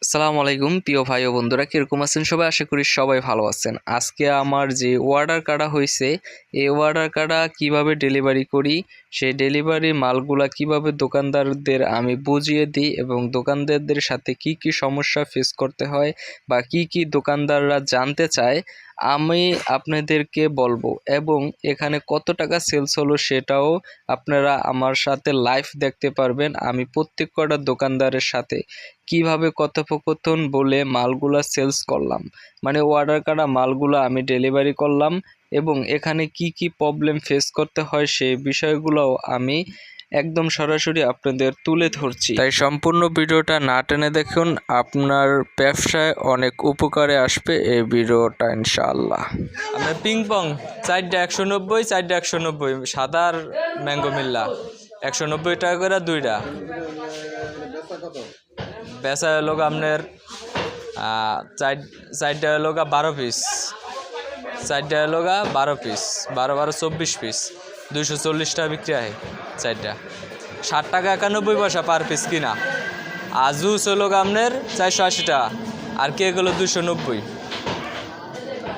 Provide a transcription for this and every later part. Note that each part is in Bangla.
আসসালামু আলাইকুম প্রিয় ভাই ও বন্ধুরা, কীরকম আছেন সবাই? আশা করি সবাই ভালো আছেন। আজকে আমার যে অর্ডার কাটা হয়েছে, এই অর্ডার কাটা কিভাবে ডেলিভারি করি, সেই ডেলিভারি মালগুলা কিভাবে দোকানদারদের আমি বুঝিয়ে দিই এবং দোকানদারদের সাথে কি কি সমস্যা ফেস করতে হয় বা কি কি দোকানদাররা জানতে চায় আমি আপনাদেরকে বলবো, এবং এখানে কত টাকা সেলস হলো সেটাও আপনারা আমার সাথে লাইভ দেখতে পারবেন। আমি প্রত্যেক কটা দোকানদারের সাথে কিভাবে কথোপকথন বলে মালগুলা সেলস করলাম, মানে অর্ডার করা মালগুলো আমি ডেলিভারি করলাম, এবং এখানে কি কি প্রবলেম ফেস করতে হয় সেই বিষয়গুলোও আমি একদম সরাসরি আপনাদের তুলে ধরছি। তাই সম্পূর্ণ ভিডিওটা না টেনে দেখুন, আপনার ব্যবসায় অনেক উপকারে আসবে এই ভিডিওটা ইনশাআল্লাহ। আমরা পিং পং 4টা 190, 4টা 190, সাদার ম্যাঙ্গো মিল্লা 190 টাকা করে 2টা। বেচা হলো আপনার 4টা হলো 12 পিস, 4টা হলো 12 পিস, 12 12 24 পিস, 240 টাকা বিক্রি হয় 4টা। 60 টাকা 91 পয়সা পার পিস কিনা। আর জুস হলো আপনার 480 টাকা, আর কেক হলো 290।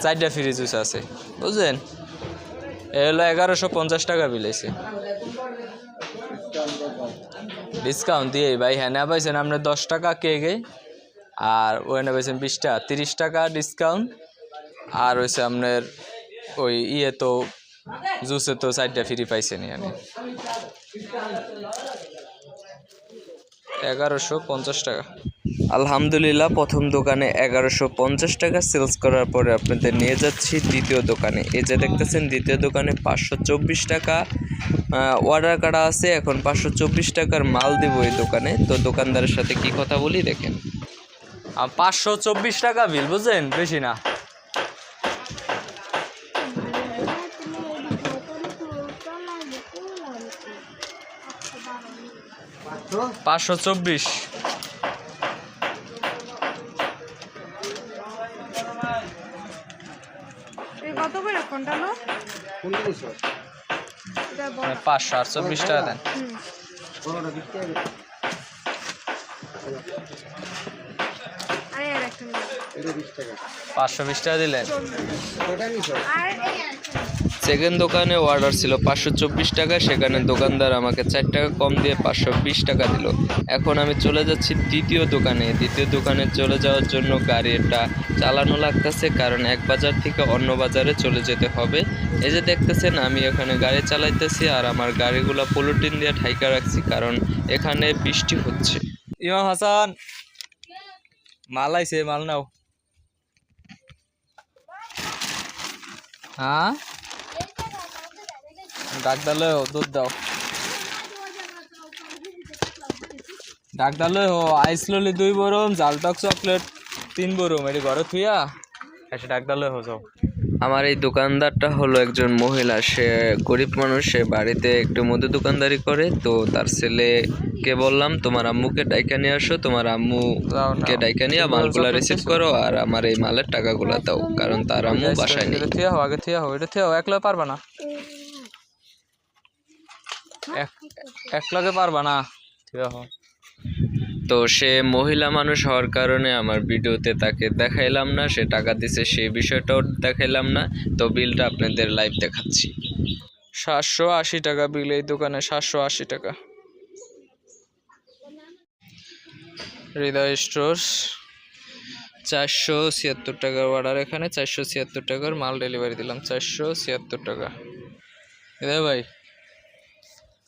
4টা ফ্রি জুস আছে, বুঝলেন? এ হলো 1150 টাকা বিলাইছে। ডিসকাউন্ট দিয়ে ভাই, হ্যাঁ না পাইছেন আপনার 10 টাকা কেকে, আর ওখানে পাইছেন 20 টাকা, 30 টাকা ডিসকাউন্ট। আর হয়েছে আপনার ওই তো জুসে তো 4টা ফ্রি পাইছেন, এখানে 1150 টাকা। আলহামদুলিল্লাহ, প্রথম দোকানে 1150 টাকা সেলস করার পরে আপনাদের নিয়ে যাচ্ছি দ্বিতীয় দোকানে। এই যে দেখতেছেন, দ্বিতীয় দোকানে 524 টাকা অর্ডার করা আছে। এখন 524 টাকার মাল দেব এই দোকানে। তো দোকানদারের সাথে কি কথা বলি দেখেন। 524 টাকা বিল, বুঝলেন? বেশি না। $524। কত করে কোনটা লো? 528 টাকা দেন। আরে আর একটা 520 টাকা দিলেন। আর সেকেন্ড দোকানে অর্ডার ছিল 524 টাকা, সেখানে দোকানদার আমাকে 4 টাকা কম দিয়ে 520 টাকা দিল। এখন আমি চলে যাচ্ছি দ্বিতীয় দোকানে। দ্বিতীয় দোকানে চলে যাওয়ার জন্য গাড়িটা চালানো লাগতেছে, কারণ এক বাজার থেকে অন্য বাজারে চলে যেতে হবে। এই যে দেখতেছেন, আমি এখানে গাড়ি চালাইতেছি আর আমার গাড়িগুলো পলিথিন দিয়ে ঢাইকা রাখছি, কারণ এখানে বৃষ্টি হচ্ছে। ইমাম হাসান, মাল আইছে, মাল নাও। হ্যাঁ, ডাক দালে দুধ দাও। ডাক দালে আইস ললি 2 বরম, জালটক চকলেট 3 বরম, এটি ঘরে থুইয়া এসে ডাক দালে যাও। আমার এই দোকানদারটা হলো একজন মহিলা, সে গরিব মানুষ, সে বাড়িতে একটু মধু দোকানদারি করে। তো তার ছেলেকে বললাম, তোমার আম্মুকে ডাইকা নিয়ে আসো, তোমার আম্মুকে ডাইকা নিয়ে মালগুলা রিসিভ করো আর আমার এই মালের টাকাগুলা দাও, কারণ তার আম্মু বাসায় নেই। আগে থিয়া হো, এটা থিয়া একলা পারবা না, একলাকে পারবা না, থিয়া হো। তো সে মহিলা মানুষ হওয়ার কারণে আমার ভিডিওতে তাকে দেখাইলাম না, সে টাকা দিছে সেই বিষয়টাও দেখাইলাম না। তো বিলটা আপনাদের লাইভ দেখাচ্ছি। 780 টাকা বিল এই দোকানে, 780 টাকা। হৃদয় স্টোর্স 476 টাকার অর্ডার, এখানে 476 টাকার মাল ডেলিভারি দিলাম। 476 টাকা হৃদয় ভাই,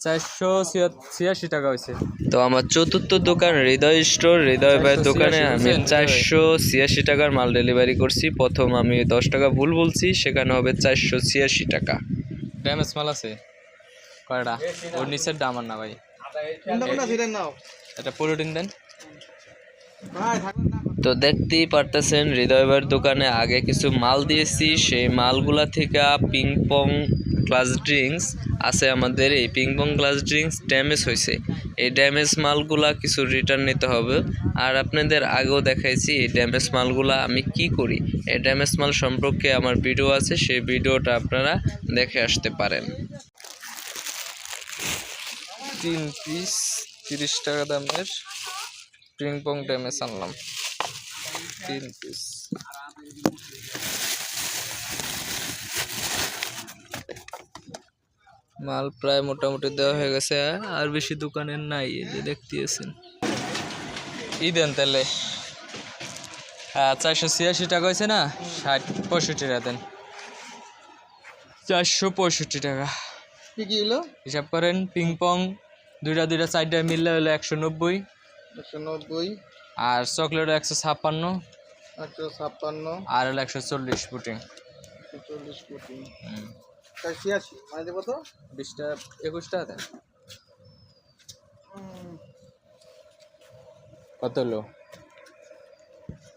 486 টাকা হয়েছে। তো আমার চতুর্থ দোকান হৃদয় স্টোর, হৃদয় ভাইয়ের দোকানে আমি 486 টাকার মাল ডেলিভারি করছি। প্রথম আমি 10 টাকা ভুল বলছি, সেখানে হবে 486 টাকা। ড্যামেজ মাল আছে কয়টা? ওর নিচের দাম আর না ভাই, এটা পলিথিন দেন। তো দেখতেই পারতেছেন, হৃদয় ভাইয়ের দোকানে আগে কিছু মাল দিয়েছি, সেই মালগুলা থেকে পিং পং গ্লাস ড্রিঙ্কস আছে আমাদের। এই ping pong glass drinks damage হয়েছে, এই ড্যামেজ মালগুলা কিছু রিটার্ন নিতে হবে। আর আপনাদের আগেও দেখাইছি এই ড্যামেজ মালগুলা আমি কি করি। এই ড্যামেজ মাল সম্পর্কে আমার ভিডিও আছে, সেই ভিডিওটা আপনারা দেখে আসতে পারেন। 3 পিস 30 টাকা দামের পিং পং ড্যামেজ আনলাম। 3 পিস। মাল প্রায় মোটামুটি দেওয়া হয়ে গেছে, আর বেশি দোকানের নাই, এই যে দেখতেছেন। ই দেন তাহলে 486 টাকা হয়েছে না, 65 টাকা দেন। 465 টাকা কি কি হলো? হিসাব করেন। পিং পং দুইটা 4টা মিললে হলো 190, 190, আর চকলেট 156, 156, আর হলো 140 পুটিং। 140 কোটি, 86 মানে দেবো তো 20টা 21 টাকা দেন। কত হলো?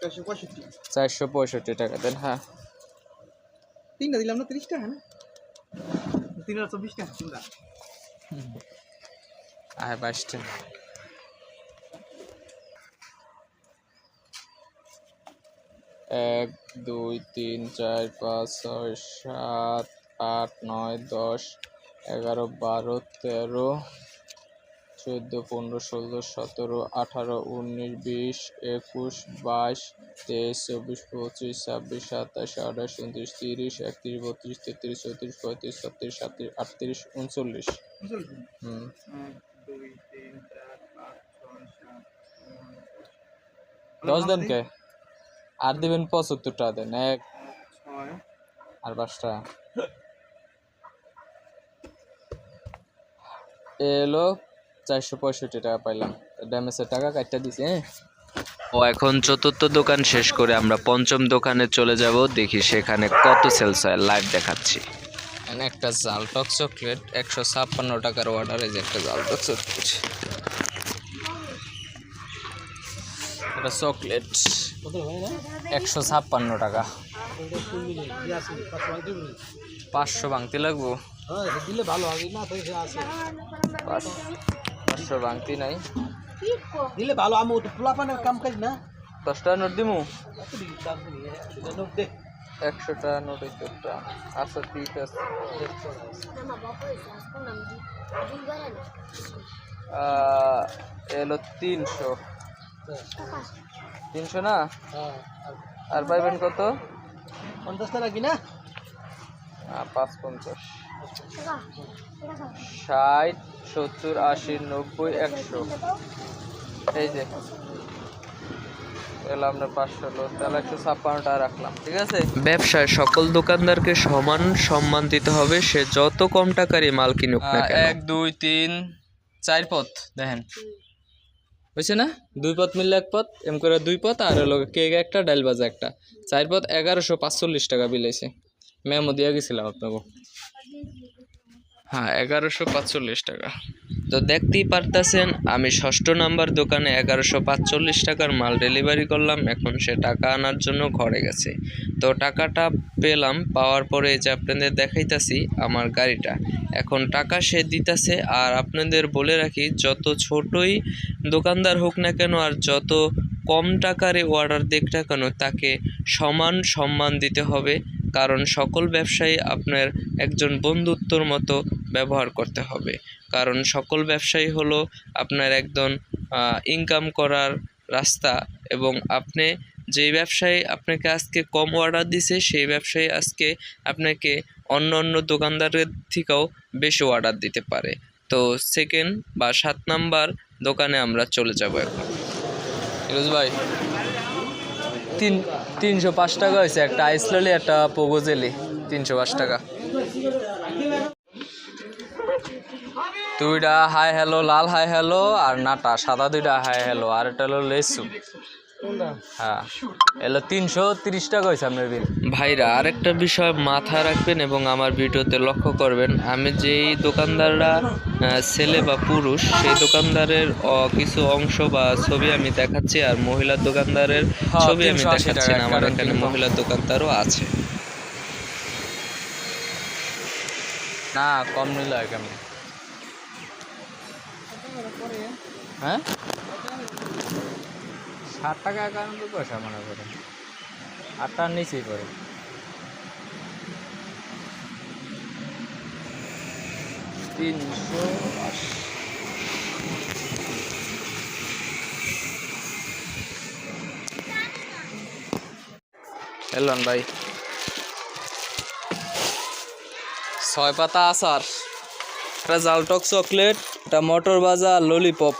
465। 465 টাকা দেন। হ্যাঁ, তিনটা দিলাম না 30 টাকা না, 324 টাকা তিনটা। আর 22টা। এক 2 3 4 5 6 7 8 9 10 11 12 13 14 15 16 17 18 19 20 21 22 23 24 25 26 27 28 29 30 31 32 33 34 35 36 37 38 39 হুম 2 3 4 5 6 7 10 দেন কে? আর দিবেন 75 টাকা দেন। 1 6 আর 5টা এলো 465 টাকা পাইলাম। ড্যামেজের টাকা কাটটা দিছি। হ্যাঁ, ও এখন চতুর্থ দোকান শেষ করে আমরা পঞ্চম দোকানে চলে যাব, দেখি সেখানে কত সেলস হয়, লাইভ দেখাচ্ছি। এখানে একটা জালটক চকলেট 156 টাকার অর্ডার। এই যে একটা জালটক চকলেট, এটা চকলেট 156 টাকা। 500 ভাঙতি লাগবো। দিলে ভালো হবে না তো আছে 500 ভাঙতি নাই, দিলে ভালো। আমি তো পোলাপানের কাম করি না। 10 টাকা নোট দিমু। দেখ 100 টাকা নোট একটা। আচ্ছা ঠিক আছে। এলো 300। 300 না, আর পাইবেন কত? 50 টাকা কি না? 550, 60 70 80 90 100। এই যে এলো আপনার 500 লো, তাহলে 156 টাকা রাখলাম। ঠিক আছে। ব্যবসায় সকল দোকানদারকে সমান সম্মান দিতে হবে, সে যত কম টাকারই মাল কিনুক না কেন। 1 2 3 4 পথ দেখেন হয়েছে না? 2 পথ মিললে 1 পথ, এম করে 2 পথ, আর হলো কেক একটা, ডাল ভাজা একটা। 4 পথ 1145 টাকা বিলাইছে। মেমো দিয়ে গেছিলাম আপনাকে। হ্যাঁ, 1145 টাকা। তো দেখতেই পারতেছেন, আমি ষষ্ঠ নাম্বার দোকানে 1145 টাকার মাল ডেলিভারি করলাম। এখন সে টাকা আনার জন্য ঘরে গেছে। তো টাকাটা পেলাম, পাওয়ার পরে যে আপনাদের দেখাইতাছি আমার গাড়িটা, এখন টাকা সে দিতেছে। আর আপনাদের বলে রাখি, যত ছোটই দোকানদার হোক না কেন আর যত কম টাকারে অর্ডার দেখ না কেন, তাকে সমান সম্মান দিতে হবে। কারণ সকল ব্যবসায়ী আপনার একজন বন্ধুত্বর মতো ব্যবহার করতে হবে। কারণ সকল ব্যবসায়ী হলো আপনার একজন ইনকাম করার রাস্তা, এবং আপনি যেই ব্যবসায়ী আপনাকে আজকে কম অর্ডার দিছে, সেই ব্যবসায়ী আজকে আপনাকে অন্য অন্য দোকানদারের থেকেও বেশি অর্ডার দিতে পারে। তো সেকেন্ড বা 7 নাম্বার দোকানে আমরা চলে যাব এখন। ফিরোজ ভাই 305 টাকা হয়েছে একটা আইস ললি, একটা পোগো জেলি। 305 টাকা। দুইটা হাই হ্যালো লাল হাই হ্যালো, আর নাটা সাদা 2টা হাই হ্যালো, আর এটা হলো লেসু। হ্যাঁ, এলো 330 টাকা হয়েছে আপনার বিল। ভাইরা, আরেকটা বিষয় মাথায় রাখবেন এবং আমার ভিডিওতে লক্ষ্য করবেন, আমি যেই দোকানদাররা ছেলে বা পুরুষ, সেই দোকানদারের কিছু অংশ বা ছবি আমি দেখাচ্ছি, আর মহিলার দোকানদারের ছবি আমি 380 দেখাচ্ছি টাকা না। আমার একটা এখানে কিনবো। মহিলার দোকানদারও আছে। না কম নিল কেমন? হ্যাঁ, 60 টাকা 91 পয়সা মনে করেন, 8 টাকার নিচেই পড়ে। এলন ভাই 6 পাতা আচার, একটা জালটক চকলেট, একটা মটর ভাজা, ললিপপ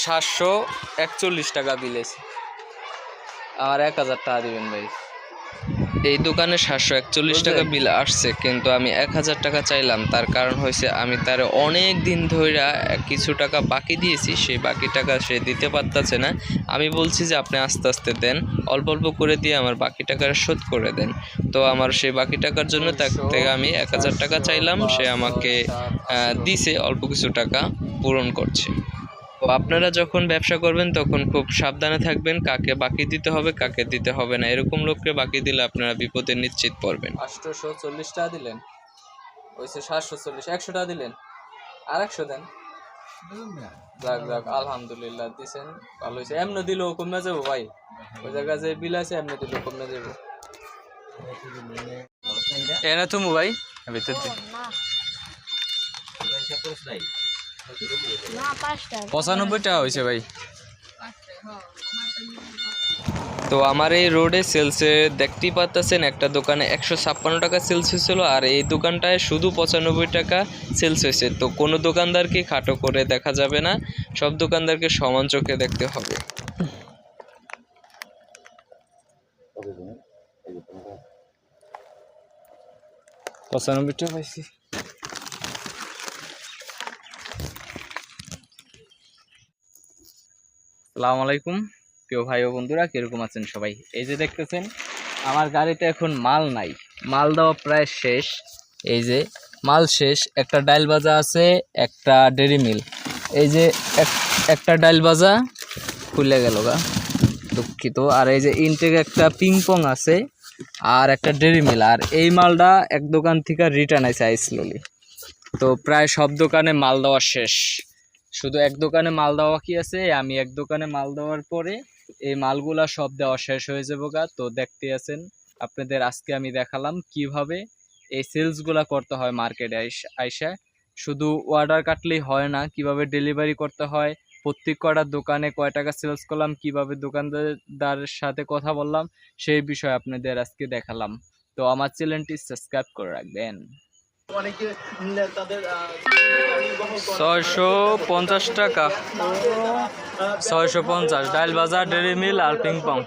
741 টাকা বিলেছে। আর 1000 টাকা দিবেন ভাই। এই দোকানে 741 টাকা বিল আসছে, কিন্তু আমি 1000 টাকা চাইলাম। তার কারণ হয়েছে আমি তার অনেক দিন ধরে কিছু টাকা বাকি দিয়েছি, সেই বাকি টাকা সে দিতে পারতেছে না। আমি বলছি যে আপনি আস্তে আস্তে দেন, অল্প অল্প করে দিয়ে আমার বাকি টাকাটা শোধ করে দেন। তো আমার সেই বাকি টাকার জন্য তার থেকে আমি 1000 টাকা চাইলাম, সে আমাকে দিছে, অল্প কিছু টাকা পূরণ করছে। তো আপনারা যখন ব্যবসা করবেন তখন খুব সাবধানে থাকবেন, কাকে বাকি দিতে হবে কাকে দিতে হবে না। এরকম লোককে বাকি দিলে আপনারা বিপদে নিশ্চিত পড়বেন। 840 টাকা দিলেন, ওইসে 740, 100 টাকা দিলেন, আর 100 দেন। যাক যাক, আলহামদুলিল্লাহ দিছেন, ভালো হয়েছে। এমনি দিলেও কমে যাবো ভাই, ওই জায়গায় যে বিল আছে এমনি দিলেও কমে যাবো। এনে তুমি ভাই ভিতর দিন না 5টা 95 টাকা হয়েছে ভাই। তো আমার এই রোডে সেলসে দেখতেই পাচ্ছেন, একটা দোকানে 156 টাকা সেলস হয়েছিল, আর এই দোকানটায় শুধু 95 টাকা সেলস হয়েছে। তো কোনো দোকানদারকে খাটো করে দেখা যাবে না, সব দোকানদারকে সমান চোখে দেখতে হবে। 95 টাকা পাইছি। আসসালামু আলাইকুম প্রিয় ভাই ও বন্ধুরা, কিরকম আছেন সবাই? এই যে দেখতেছেন আমার গাড়িতে এখন মাল নাই, মাল দেওয়া প্রায় শেষ। এই যে মাল শেষ, একটা ডাইল ভাজা আছে, একটা ডেরি মিল। এই যে একটা ডাইল ভাজা খুলে গেল গা, দুঃখিত। আর এই যে ইনটেক একটা পিং পং আছে, আর একটা ডেরি মিল। আর এই মালটা এক দোকান থেকে রিটার্ন আছে আইসলি। তো প্রায় সব দোকানে মাল দেওয়া শেষ, শুধু এক দোকানে মাল দেওয়া কি আছে। আমি এক দোকানে মাল দেওয়ার পরে এই মালগুলা সব দেওয়া শেষ হয়ে যাবো গা। তো দেখতে আছেন আপনাদের, আজকে আমি দেখালাম কিভাবে এই সেলসগুলা করতে হয় মার্কেটে আইসা। শুধু অর্ডার কাটলেই হয় না, কিভাবে ডেলিভারি করতে হয়, প্রত্যেক কটার দোকানে কয় টাকা সেলস করলাম, কিভাবে দোকানদারের সাথে কথা বললাম, সেই বিষয়ে আপনাদের আজকে দেখালাম। তো আমার চ্যানেলটি সাবস্ক্রাইব করে রাখবেন। অনেকে তাদের 650 টাকা, 650 ডাইল বাজার, ডেরি মিল আর পিং পং।